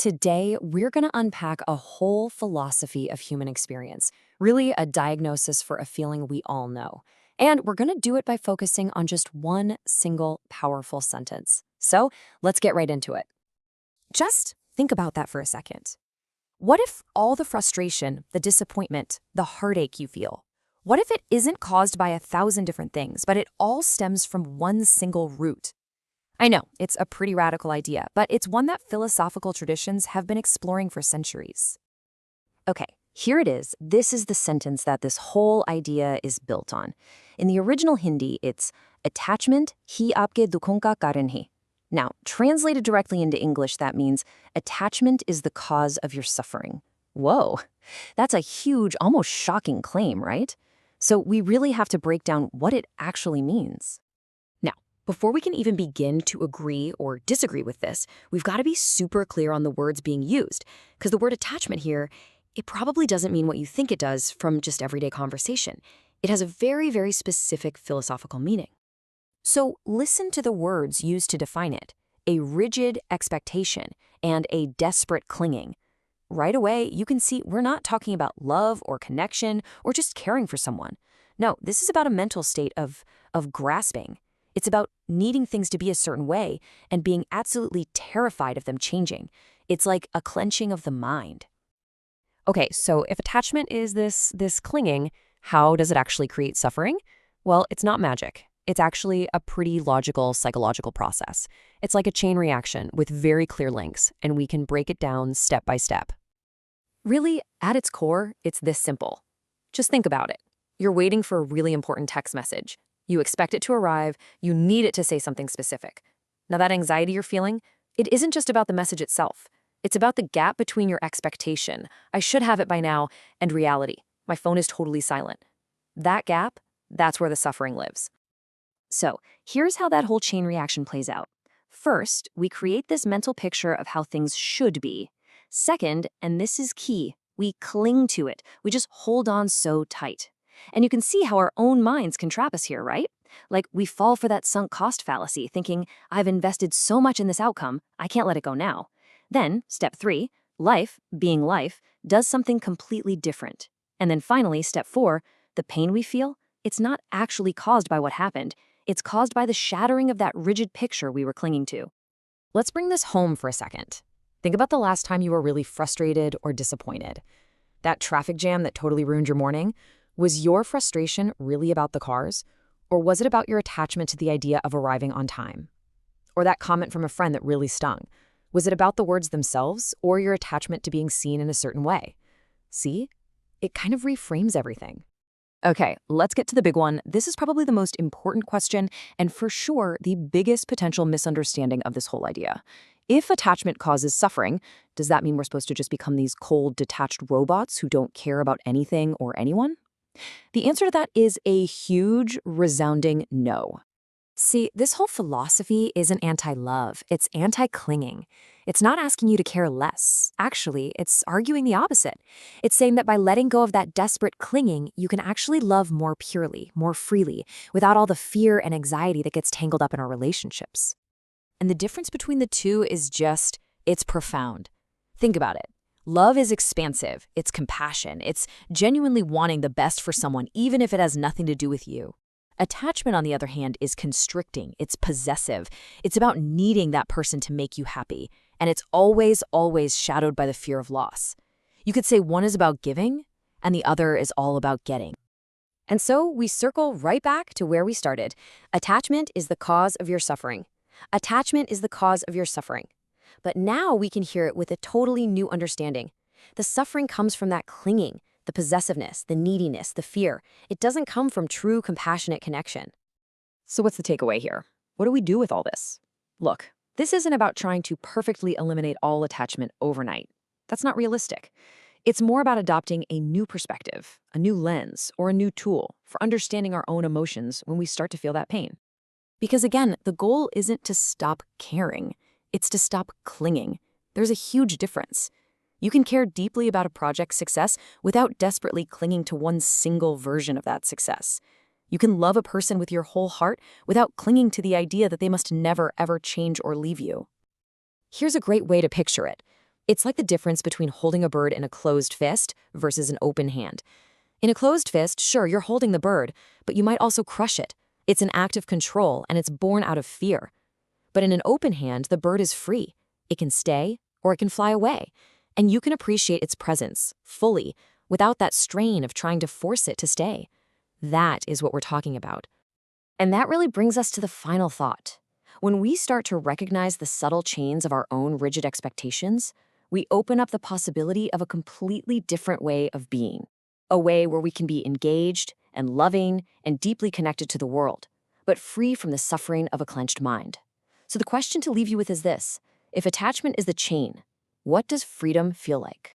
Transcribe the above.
Today, we're going to unpack a whole philosophy of human experience, really a diagnosis for a feeling we all know. And we're going to do it by focusing on just one single powerful sentence. So let's get right into it. Just think about that for a second. What if all the frustration, the disappointment, the heartache you feel, what if it isn't caused by 1,000 different things, but it all stems from one single root? I know, it's a pretty radical idea, but it's one that philosophical traditions have been exploring for centuries. Okay, here it is. This is the sentence that this whole idea is built on. In the original Hindi, it's attachment hi aapke dukhon ka karan hai. Now, translated directly into English, that means attachment is the cause of your suffering. Whoa, that's a huge, almost shocking claim, right? So we really have to break down what it actually means. Before we can even begin to agree or disagree with this, we've got to be super clear on the words being used, because the word attachment here, it probably doesn't mean what you think it does from just everyday conversation. It has a very, very specific philosophical meaning. So listen to the words used to define it: a rigid expectation and a desperate clinging. Right away, you can see we're not talking about love or connection or just caring for someone. No, this is about a mental state of grasping. It's about needing things to be a certain way and being absolutely terrified of them changing. It's like a clenching of the mind. Okay, so if attachment is this clinging, how does it actually create suffering? Well, it's not magic. It's actually a pretty logical psychological process. It's like a chain reaction with very clear links, and we can break it down step by step. Really, at its core, it's this simple. Just think about it. You're waiting for a really important text message. You expect it to arrive, you need it to say something specific. Now that anxiety you're feeling, it isn't just about the message itself. It's about the gap between your expectation, I should have it by now, and reality. My phone is totally silent. That gap, that's where the suffering lives. So here's how that whole chain reaction plays out. First, we create this mental picture of how things should be. Second, and this is key, we cling to it. We just hold on so tight. And you can see how our own minds can trap us here, right? Like we fall for that sunk cost fallacy, thinking, I've invested so much in this outcome, I can't let it go now. Then, step 3, life, being life, does something completely different. And then finally, step 4, the pain we feel, it's not actually caused by what happened. It's caused by the shattering of that rigid picture we were clinging to. Let's bring this home for a second. Think about the last time you were really frustrated or disappointed. That traffic jam that totally ruined your morning? Was your frustration really about the cars? Or was it about your attachment to the idea of arriving on time? Or that comment from a friend that really stung? Was it about the words themselves or your attachment to being seen in a certain way? See? It kind of reframes everything. Okay, let's get to the big one. This is probably the most important question and for sure the biggest potential misunderstanding of this whole idea. If attachment causes suffering, does that mean we're supposed to just become these cold, detached robots who don't care about anything or anyone? The answer to that is a huge, resounding no. See, this whole philosophy isn't anti-love, it's anti-clinging. It's not asking you to care less. Actually, it's arguing the opposite. It's saying that by letting go of that desperate clinging, you can actually love more purely, more freely, without all the fear and anxiety that gets tangled up in our relationships. And the difference between the two is it's profound. Think about it. Love is expansive, it's compassion, it's genuinely wanting the best for someone even if it has nothing to do with you. Attachment, on the other hand, is constricting, it's possessive, it's about needing that person to make you happy, and it's always, always shadowed by the fear of loss. You could say one is about giving, and the other is all about getting. And so we circle right back to where we started. Attachment is the cause of your suffering. Attachment is the cause of your suffering. But now we can hear it with a totally new understanding. The suffering comes from that clinging, the possessiveness, the neediness, the fear. It doesn't come from true compassionate connection. So what's the takeaway here? What do we do with all this? Look, this isn't about trying to perfectly eliminate all attachment overnight. That's not realistic. It's more about adopting a new perspective, a new lens, or a new tool for understanding our own emotions when we start to feel that pain. Because again, the goal isn't to stop caring. It's to stop clinging. There's a huge difference. You can care deeply about a project's success without desperately clinging to one single version of that success. You can love a person with your whole heart without clinging to the idea that they must never, ever change or leave you. Here's a great way to picture it. It's like the difference between holding a bird in a closed fist versus an open hand. In a closed fist, sure, you're holding the bird, but you might also crush it. It's an act of control, and it's born out of fear. But in an open hand, the bird is free. It can stay, or it can fly away. And you can appreciate its presence, fully, without that strain of trying to force it to stay. That is what we're talking about. And that really brings us to the final thought. When we start to recognize the subtle chains of our own rigid expectations, we open up the possibility of a completely different way of being. A way where we can be engaged and loving and deeply connected to the world, but free from the suffering of a clenched mind. So the question to leave you with is this: if attachment is the chain, what does freedom feel like?